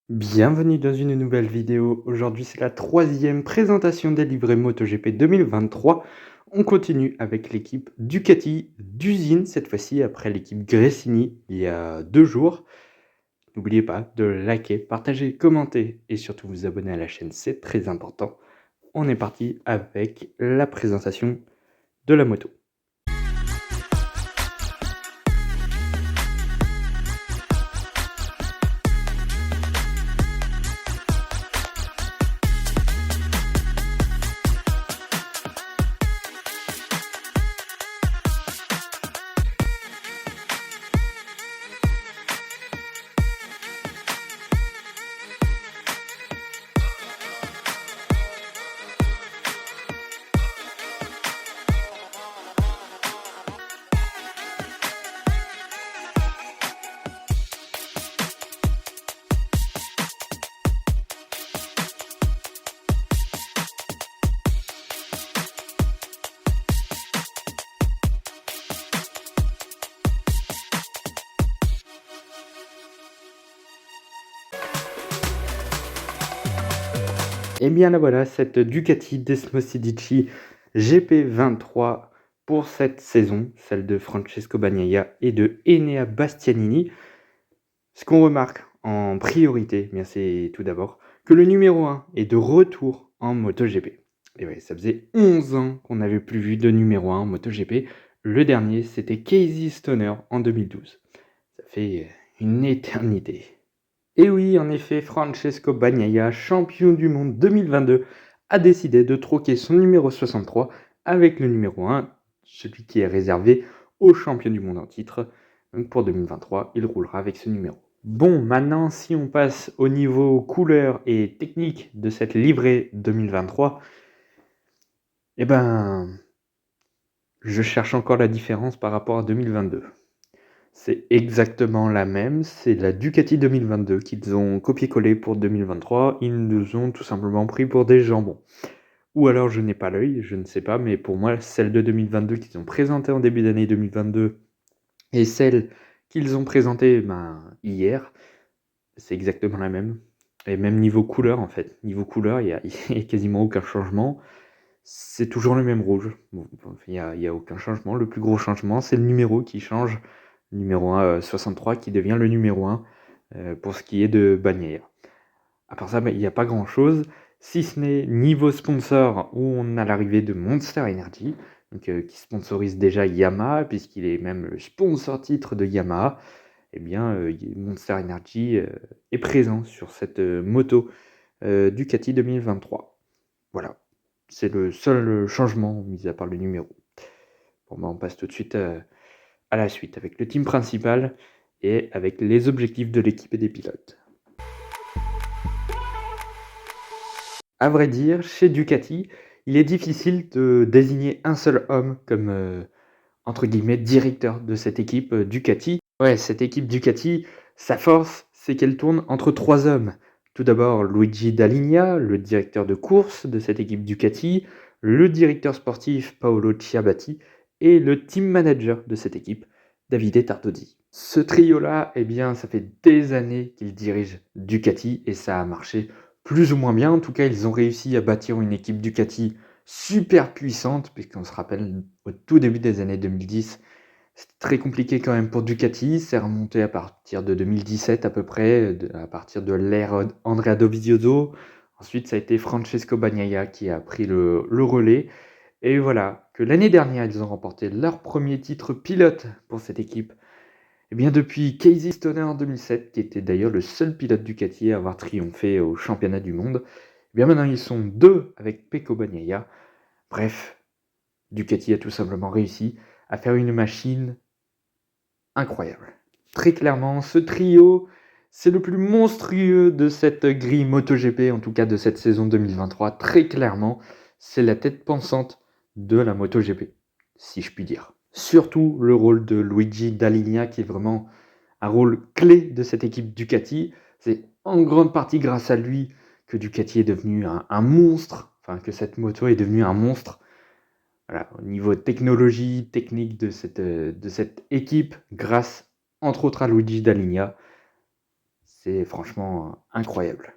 Bienvenue dans une nouvelle vidéo. Aujourd'hui, c'est la troisième présentation des livrets MotoGP 2023. On continue avec l'équipe Ducati d'usine, cette fois-ci après l'équipe Gresini il y a 2 jours. N'oubliez pas de liker, partager, commenter et surtout vous abonner à la chaîne, c'est très important. On est parti avec la présentation de la moto. Et bien là voilà, cette Ducati Desmosedici GP23 pour cette saison, celle de Francesco Bagnaia et de Enea Bastianini. Ce qu'on remarque en priorité, bien c'est tout d'abord que le numéro 1 est de retour en MotoGP. Et ouais, ça faisait 11 ans qu'on n'avait plus vu de numéro 1 en MotoGP. Le dernier, c'était Casey Stoner en 2012. Ça fait une éternité. Et oui, en effet, Francesco Bagnaia, champion du monde 2022, a décidé de troquer son numéro 63 avec le numéro 1, celui qui est réservé aux champions du monde en titre. Donc pour 2023, il roulera avec ce numéro. Bon, maintenant, si on passe au niveau couleur et technique de cette livrée 2023, eh ben, je cherche encore la différence par rapport à 2022. C'est exactement la même, c'est la Ducati 2022 qu'ils ont copié-collé pour 2023. Ils nous ont tout simplement pris pour des jambons. Ou alors je n'ai pas l'œil, je ne sais pas, mais pour moi, celle de 2022 qu'ils ont présentée en début d'année 2022 et celle qu'ils ont présentée hier, c'est exactement la même. Et même niveau couleur, en fait. Niveau couleur, il y a quasiment aucun changement. C'est toujours le même rouge. Bon, il y a aucun changement. Le plus gros changement, c'est le numéro qui change. Le numéro 1, 63, qui devient le numéro 1 pour ce qui est de Bagnaia. À part ça, il n'y a pas grand-chose, si ce n'est niveau sponsor, où on a l'arrivée de Monster Energy, donc, qui sponsorise déjà Yamaha, puisqu'il est même le sponsor titre de Yamaha. Eh bien, Monster Energy est présent sur cette moto Ducati 2023. Voilà, c'est le seul changement, mis à part le numéro. Bon, on passe tout de suite à la suite, avec le team principal et avec les objectifs de l'équipe et des pilotes. À vrai dire, chez Ducati, il est difficile de désigner un seul homme comme entre guillemets directeur de cette équipe Ducati. Ouais, cette équipe Ducati, sa force, c'est qu'elle tourne entre 3 hommes. Tout d'abord, Luigi Dall'Igna, le directeur de course de cette équipe Ducati, le directeur sportif Paolo Ciabatti et le team manager de cette équipe, Davide Tardozzi. Ce trio-là, eh bien, ça fait des années qu'ils dirigent Ducati et ça a marché plus ou moins bien. En tout cas, ils ont réussi à bâtir une équipe Ducati super puissante, puisqu'on se rappelle, au tout début des années 2010, c'était très compliqué quand même pour Ducati. C'est remonté à partir de 2017 à peu près, à partir de l'ère Andrea Dovizioso. Ensuite, ça a été Francesco Bagnaia qui a pris le relais. Et voilà, que l'année dernière, ils ont remporté leur premier titre pilote pour cette équipe. Et bien depuis Casey Stoner en 2007, qui était d'ailleurs le seul pilote Ducati à avoir triomphé au championnat du monde, et bien maintenant ils sont deux avec Pecco Bagnaia. Bref, Ducati a tout simplement réussi à faire une machine incroyable. Très clairement, ce trio, c'est le plus monstrueux de cette grille MotoGP, en tout cas de cette saison 2023. Très clairement, c'est la tête pensante de la MotoGP, si je puis dire. Surtout le rôle de Luigi Dall'Igna, qui est vraiment un rôle clé de cette équipe Ducati. C'est en grande partie grâce à lui que Ducati est devenu un monstre, enfin que cette moto est devenue un monstre. Voilà, au niveau technologie, technique de cette équipe, grâce entre autres à Luigi Dall'Igna, C'est franchement incroyable.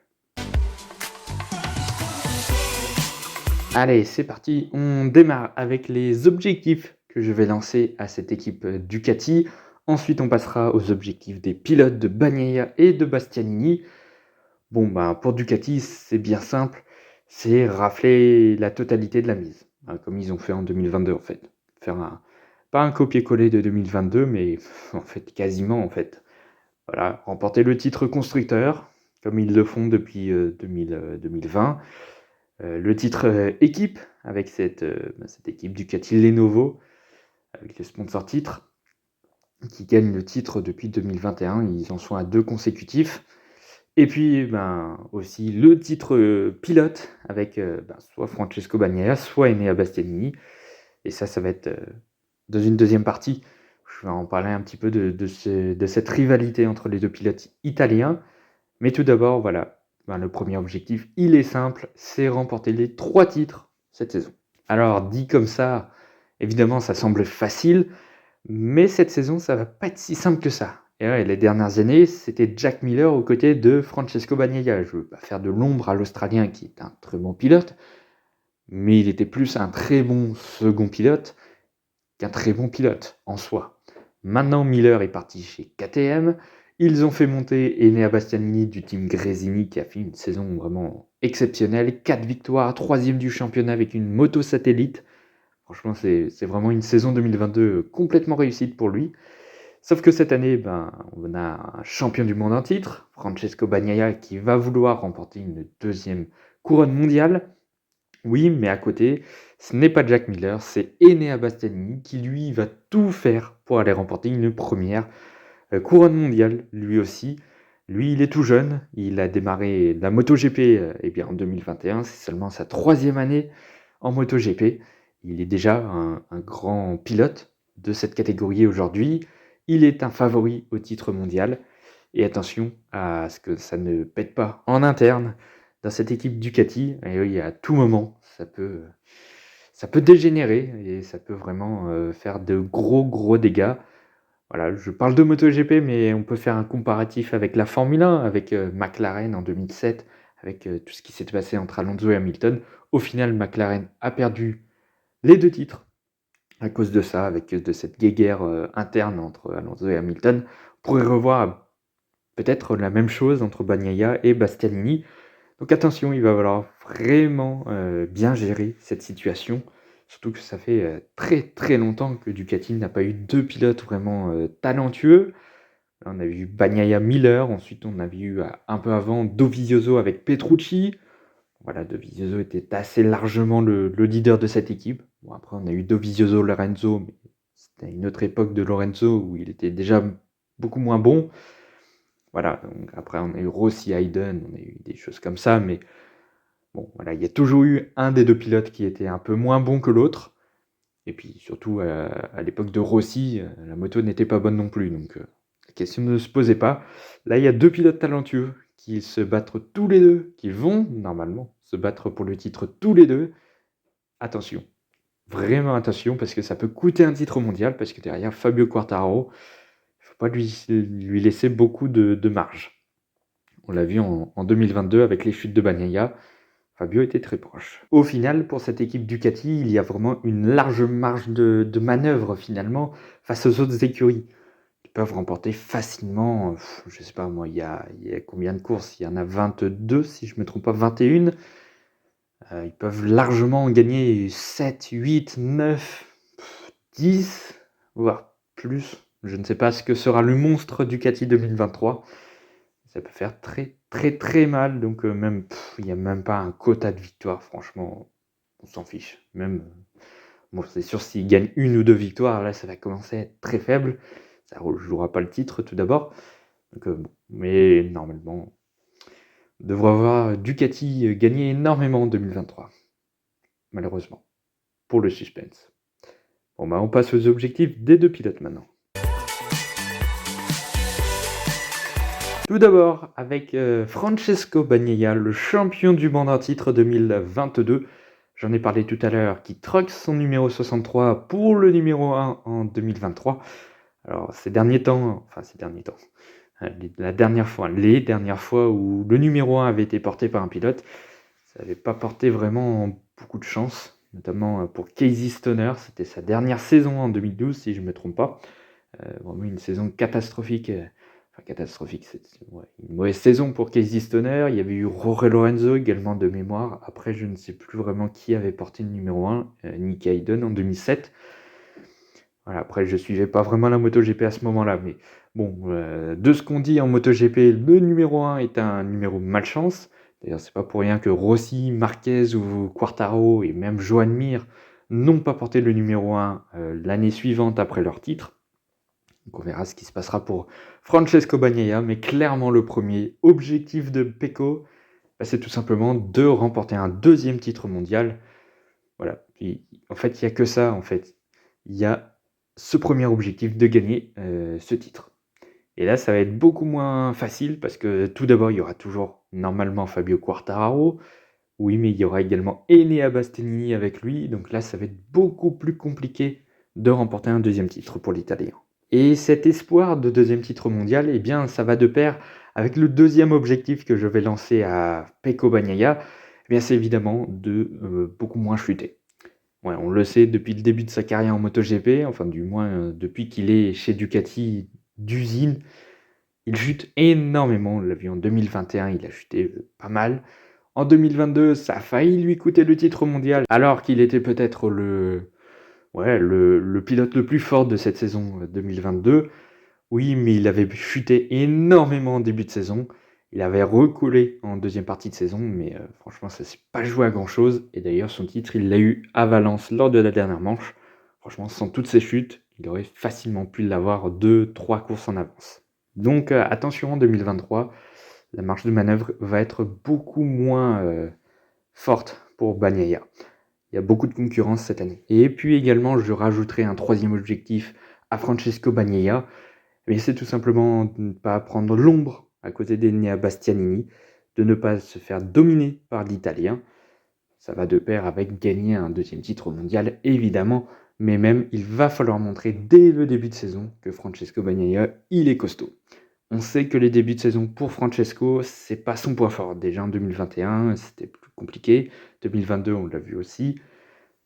Allez, c'est parti, on démarre avec les objectifs que je vais lancer à cette équipe Ducati. Ensuite, on passera aux objectifs des pilotes de Bagnaia et de Bastianini. Bon, pour Ducati, c'est bien simple, c'est rafler la totalité de la mise, comme ils ont fait en 2022 en fait. Pas un copier-coller de 2022, mais en fait quasiment en fait. Voilà, remporter le titre constructeur, comme ils le font depuis 2020. Le titre équipe, avec cette équipe Ducati Lenovo, avec le sponsor titre, qui gagne le titre depuis 2021. Ils en sont à 2 consécutifs. Et puis aussi le titre pilote avec soit Francesco Bagnaia, soit Enea Bastianini. Et ça va être dans une deuxième partie. Je vais en parler un petit peu de cette rivalité entre les deux pilotes italiens. Mais tout d'abord, voilà, le premier objectif, il est simple, c'est remporter les 3 titres cette saison. Alors dit comme ça, évidemment ça semble facile, mais cette saison ça va pas être si simple que ça. Et ouais, les dernières années, c'était Jack Miller aux côtés de Francesco Bagnaia. Je veux pas faire de l'ombre à l'Australien qui est un très bon pilote, mais il était plus un très bon second pilote qu'un très bon pilote en soi. Maintenant, Miller est parti chez KTM. Ils ont fait monter Enea Bastianini du team Gresini qui a fait une saison vraiment exceptionnelle. 4 victoires, 3e du championnat avec une moto satellite. Franchement, c'est vraiment une saison 2022 complètement réussite pour lui. Sauf que cette année, on a un champion du monde en titre, Francesco Bagnaia, qui va vouloir remporter une 2e couronne mondiale. Oui, mais à côté, ce n'est pas Jack Miller, c'est Enea Bastianini qui lui va tout faire pour aller remporter une première couronne mondiale, lui aussi. Lui, il est tout jeune, il a démarré la MotoGP en 2021, c'est seulement sa 3e année en MotoGP. Il est déjà un grand pilote de cette catégorie aujourd'hui. Il est un favori au titre mondial. Et attention à ce que ça ne pète pas en interne dans cette équipe Ducati. Et oui, à tout moment, ça peut dégénérer et ça peut vraiment faire de gros dégâts. Voilà, je parle de MotoGP, mais on peut faire un comparatif avec la Formule 1, avec McLaren en 2007, avec tout ce qui s'est passé entre Alonso et Hamilton. Au final, McLaren a perdu les 2 titres à cause de ça, avec de cette guéguerre interne entre Alonso et Hamilton. On pourrait revoir peut-être la même chose entre Bagnaia et Bastianini. Donc attention, il va falloir vraiment bien gérer cette situation. Surtout que ça fait très longtemps que Ducati n'a pas eu 2 pilotes vraiment talentueux. Là, on avait eu Bagnaia Miller, ensuite on avait eu un peu avant Dovizioso avec Petrucci. Voilà, Dovizioso était assez largement le leader de cette équipe. Bon, après on a eu Dovizioso Lorenzo, mais c'était une autre époque de Lorenzo où il était déjà beaucoup moins bon. Voilà, donc après on a eu Rossi Hayden, on a eu des choses comme ça, mais bon, voilà, il y a toujours eu un des 2 pilotes qui était un peu moins bon que l'autre. Et puis surtout, à l'époque de Rossi, la moto n'était pas bonne non plus, donc la question ne se posait pas. Là, il y a 2 pilotes talentueux qui se battent tous les 2, qui vont normalement se battre pour le titre tous les 2. Attention, vraiment attention, parce que ça peut coûter un titre mondial, parce que derrière Fabio Quartararo, il ne faut pas lui laisser beaucoup de marge. On l'a vu en 2022 avec les chutes de Bagnaia. Fabio était très proche. Au final, pour cette équipe Ducati, il y a vraiment une large marge de manœuvre finalement face aux autres écuries. Ils peuvent remporter facilement, je sais pas moi, il y a combien de courses? Il y en a 22 si je ne me trompe pas, 21. Ils peuvent largement en gagner 7, 8, 9, 10, voire plus. Je ne sais pas ce que sera le monstre Ducati 2023. Ça peut faire très mal, donc même il n'y a même pas un quota de victoire, franchement, on s'en fiche. Même, bon, c'est sûr, s'il gagne 1 ou 2 victoires, là, ça va commencer à être très faible. Ça ne jouera pas le titre, tout d'abord. Donc, bon, mais normalement, on devrait voir Ducati gagner énormément en 2023. Malheureusement, pour le suspense. Bon, on passe aux objectifs des 2 pilotes maintenant. Tout d'abord, avec Francesco Bagnaia, le champion du monde en titre 2022. J'en ai parlé tout à l'heure, qui troque son numéro 63 pour le numéro 1 en 2023. Alors, ces derniers temps, Les dernières fois où le numéro 1 avait été porté par un pilote, ça n'avait pas porté vraiment beaucoup de chance, notamment pour Casey Stoner. C'était sa dernière saison en 2012, si je ne me trompe pas. Vraiment une saison catastrophique. Enfin, catastrophique, c'est une mauvaise saison pour Casey Stoner. Il y avait eu Jorge Lorenzo également de mémoire. Après, je ne sais plus vraiment qui avait porté le numéro 1, Nick Hayden en 2007. Voilà, après, je suivais pas vraiment la MotoGP à ce moment-là, mais bon, de ce qu'on dit en MotoGP, le numéro 1 est un numéro malchance. D'ailleurs, c'est pas pour rien que Rossi, Marquez ou Quartaro et même Joan Mir n'ont pas porté le numéro 1 l'année suivante après leur titre. Donc on verra ce qui se passera pour Francesco Bagnaia, mais clairement le premier objectif de Pecco, c'est tout simplement de remporter un deuxième titre mondial. Voilà. En fait, il n'y a que ça. En fait, il y a ce premier objectif de gagner ce titre. Et là, ça va être beaucoup moins facile parce que tout d'abord, il y aura toujours normalement Fabio Quartararo. Oui, mais il y aura également Enea Bastianini avec lui. Donc là, ça va être beaucoup plus compliqué de remporter un deuxième titre pour l'Italien. Et cet espoir de deuxième titre mondial, eh bien, ça va de pair avec le deuxième objectif que je vais lancer à Pecco Bagnaia. Eh bien, c'est évidemment de beaucoup moins chuter. Ouais, on le sait depuis le début de sa carrière en MotoGP, enfin du moins depuis qu'il est chez Ducati d'usine, il chute énormément. On l'a vu en 2021, il a chuté pas mal. En 2022, ça a failli lui coûter le titre mondial, alors qu'il était peut-être le pilote le plus fort de cette saison 2022. Oui, mais il avait chuté énormément en début de saison. Il avait recoulé en deuxième partie de saison, mais franchement, ça s'est pas joué à grand-chose. Et d'ailleurs, son titre, il l'a eu à Valence lors de la dernière manche. Franchement, sans toutes ces chutes, il aurait facilement pu l'avoir 2-3 courses en avance. Donc attention en 2023, la marge de manœuvre va être beaucoup moins forte pour Bagnaia. Il y a beaucoup de concurrence cette année. Et puis également, je rajouterai un troisième objectif à Francesco Bagnaia. Mais c'est tout simplement de ne pas prendre l'ombre à côté d'Enea Bastianini, de ne pas se faire dominer par l'Italien. Ça va de pair avec gagner un deuxième titre mondial, évidemment, mais même il va falloir montrer dès le début de saison que Francesco Bagnaia, il est costaud. On sait que les débuts de saison pour Francesco, c'est pas son point fort. Déjà en 2021, c'était plus compliqué. 2022, on l'a vu aussi.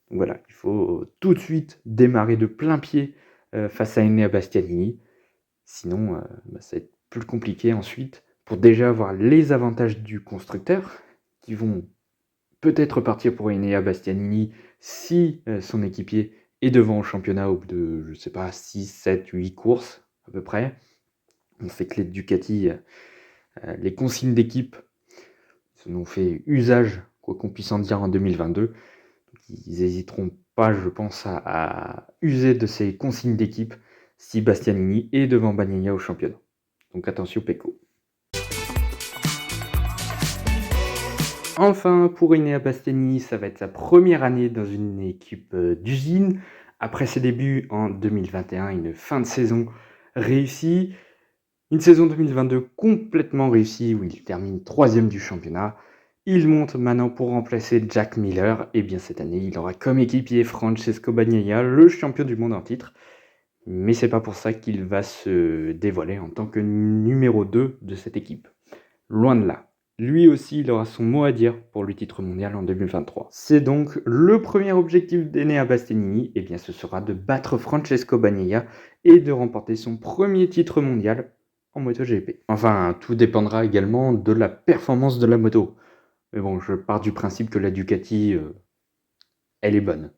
Donc voilà, il faut tout de suite démarrer de plein pied face à Enea Bastianini. Sinon, ça va être plus compliqué ensuite pour déjà avoir les avantages du constructeur qui vont peut-être partir pour Enea Bastianini si son équipier est devant au championnat au bout de, je sais pas, 6, 7, 8 courses à peu près. On sait que les Ducati, les consignes d'équipe, ils en ont fait usage, quoi qu'on puisse en dire, en 2022. Donc, ils n'hésiteront pas, je pense, à user de ces consignes d'équipe si Bastianini est devant Bagnaia au championnat. Donc attention Pecco. Enfin, pour Enea Bastianini, ça va être sa première année dans une équipe d'usine. Après ses débuts en 2021, une fin de saison réussie. Une saison 2022 complètement réussie où il termine 3e du championnat. Il monte maintenant pour remplacer Jack Miller. Et bien cette année, il aura comme équipier Francesco Bagnaia, le champion du monde en titre. Mais c'est pas pour ça qu'il va se dévoiler en tant que numéro 2 de cette équipe. Loin de là. Lui aussi, il aura son mot à dire pour le titre mondial en 2023. C'est donc le premier objectif d'Enea Bastianini, et bien ce sera de battre Francesco Bagnaia et de remporter son premier titre mondial en MotoGP. Enfin, tout dépendra également de la performance de la moto. Mais bon, je pars du principe que la Ducati, elle est bonne.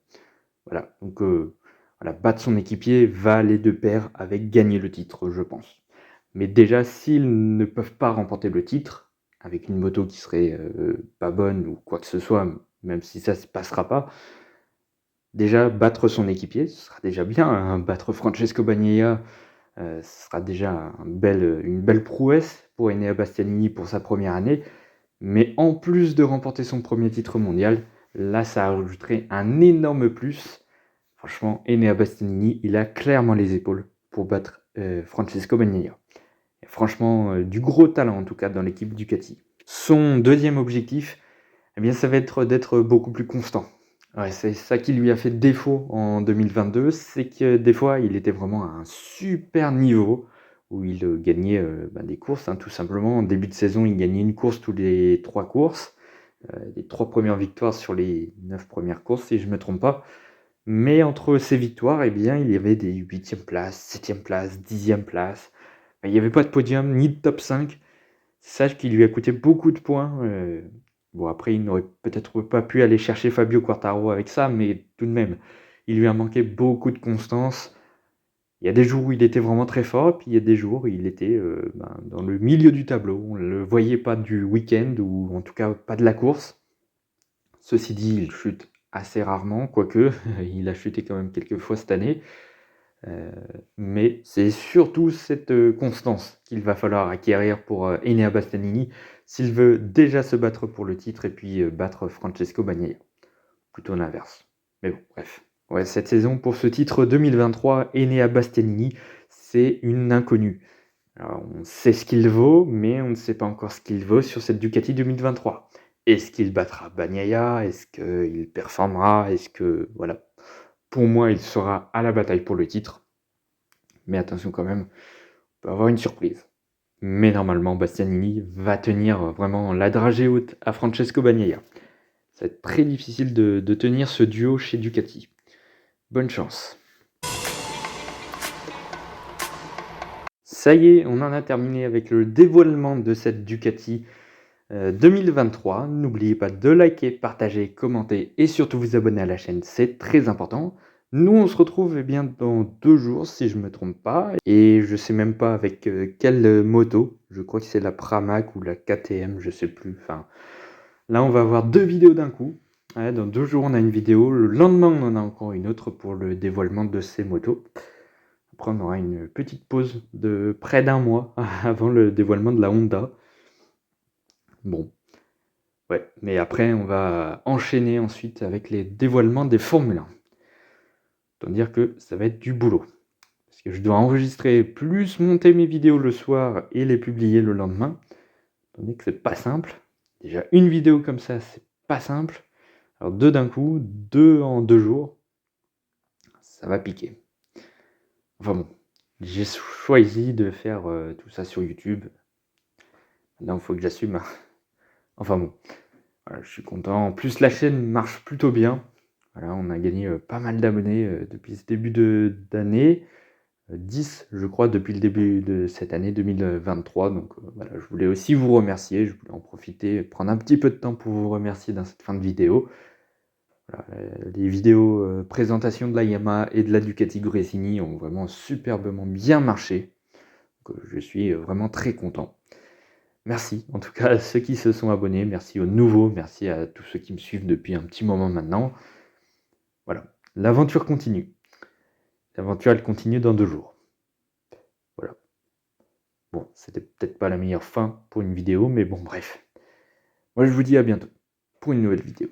Voilà, donc voilà, battre son équipier va aller de pair avec gagner le titre, je pense. Mais déjà, s'ils ne peuvent pas remporter le titre, avec une moto qui serait pas bonne ou quoi que ce soit, même si ça ne se passera pas, déjà battre son équipier, ce sera déjà bien. Hein. Battre Francesco Bagnaia, ce sera déjà une belle prouesse pour Enea Bastianini pour sa première année. Mais en plus de remporter son premier titre mondial, là, ça ajouterait un énorme plus. Franchement, Enea Bastianini, il a clairement les épaules pour battre Francesco Bagnaia. Franchement, du gros talent en tout cas dans l'équipe Ducati. Son deuxième objectif, eh bien, ça va être d'être beaucoup plus constant. Ouais, c'est ça qui lui a fait défaut en 2022, c'est que des fois, il était vraiment à un super niveau. où il gagnait des courses, hein, tout simplement. En début de saison, il gagnait une course tous les 3 courses, les 3 premières victoires sur les 9 premières courses, si je ne me trompe pas. Mais entre ces victoires, eh bien, il y avait des 8e places, 7e places, 10e places. Il n'y avait pas de podium ni de top 5. C'est ça qui lui a coûté beaucoup de points. Bon, après, il n'aurait peut-être pas pu aller chercher Fabio Quartararo avec ça, mais tout de même, il lui a manqué beaucoup de constance. Il y a des jours où il était vraiment très fort, puis il y a des jours où il était dans le milieu du tableau. On ne le voyait pas du week-end, ou en tout cas pas de la course. Ceci dit, il chute assez rarement, quoique il a chuté quand même quelques fois cette année. Mais c'est surtout cette constance qu'il va falloir acquérir pour Enea Bastianini s'il veut déjà se battre pour le titre et puis battre Francesco Bagnaia. Plutôt l'inverse. Mais bon, bref. Ouais, cette saison, pour ce titre 2023, Enea Bastianini, c'est une inconnue. Alors, on sait ce qu'il vaut, mais on ne sait pas encore ce qu'il vaut sur cette Ducati 2023. Est-ce qu'il battra Bagnaia? Est-ce qu'il performera? Est-ce que... Voilà. Pour moi, il sera à la bataille pour le titre. Mais attention quand même, on peut avoir une surprise. Mais normalement, Bastianini va tenir vraiment la dragée haute à Francesco Bagnaia. Ça va être très difficile de tenir ce duo chez Ducati. Bonne chance. Ça y est, on en a terminé avec le dévoilement de cette Ducati 2023. N'oubliez pas de liker, partager, commenter et surtout vous abonner à la chaîne, c'est très important. Nous, on se retrouve bien dans 2 jours, si je ne me trompe pas. Et je sais même pas avec quelle moto. Je crois que c'est la Pramac ou la KTM, je sais plus. Enfin, là, on va avoir 2 vidéos d'un coup. Ouais, dans 2 jours, on a une vidéo. Le lendemain, on en a encore une autre pour le dévoilement de ces motos. Après, on aura une petite pause de près d'1 mois avant le dévoilement de la Honda. Bon. Ouais, mais après, on va enchaîner ensuite avec les dévoilements des Formule 1. Autant dire que ça va être du boulot. Parce que je dois enregistrer plus monter mes vidéos le soir et les publier le lendemain. Étant donné que c'est pas simple. Déjà, une vidéo comme ça, c'est pas simple. Alors 2 d'un coup, 2 en 2 jours, ça va piquer. Enfin bon, j'ai choisi de faire tout ça sur YouTube. Maintenant, il faut que j'assume. Enfin bon, voilà, je suis content. En plus, la chaîne marche plutôt bien. Voilà, on a gagné pas mal d'abonnés depuis ce début d'année. 10, je crois, depuis le début de cette année 2023. Donc voilà, je voulais aussi vous remercier. Je voulais en profiter, prendre un petit peu de temps pour vous remercier dans cette fin de vidéo. Voilà, les vidéos présentation de la Yamaha et de la Ducati Gresini ont vraiment superbement bien marché. Donc, je suis vraiment très content. Merci en tout cas à ceux qui se sont abonnés, merci aux nouveaux, merci à tous ceux qui me suivent depuis un petit moment maintenant. Voilà, l'aventure continue. L'aventure, elle continue dans 2 jours. Voilà. Bon, c'était peut-être pas la meilleure fin pour une vidéo, mais bon, bref. Moi, je vous dis à bientôt pour une nouvelle vidéo.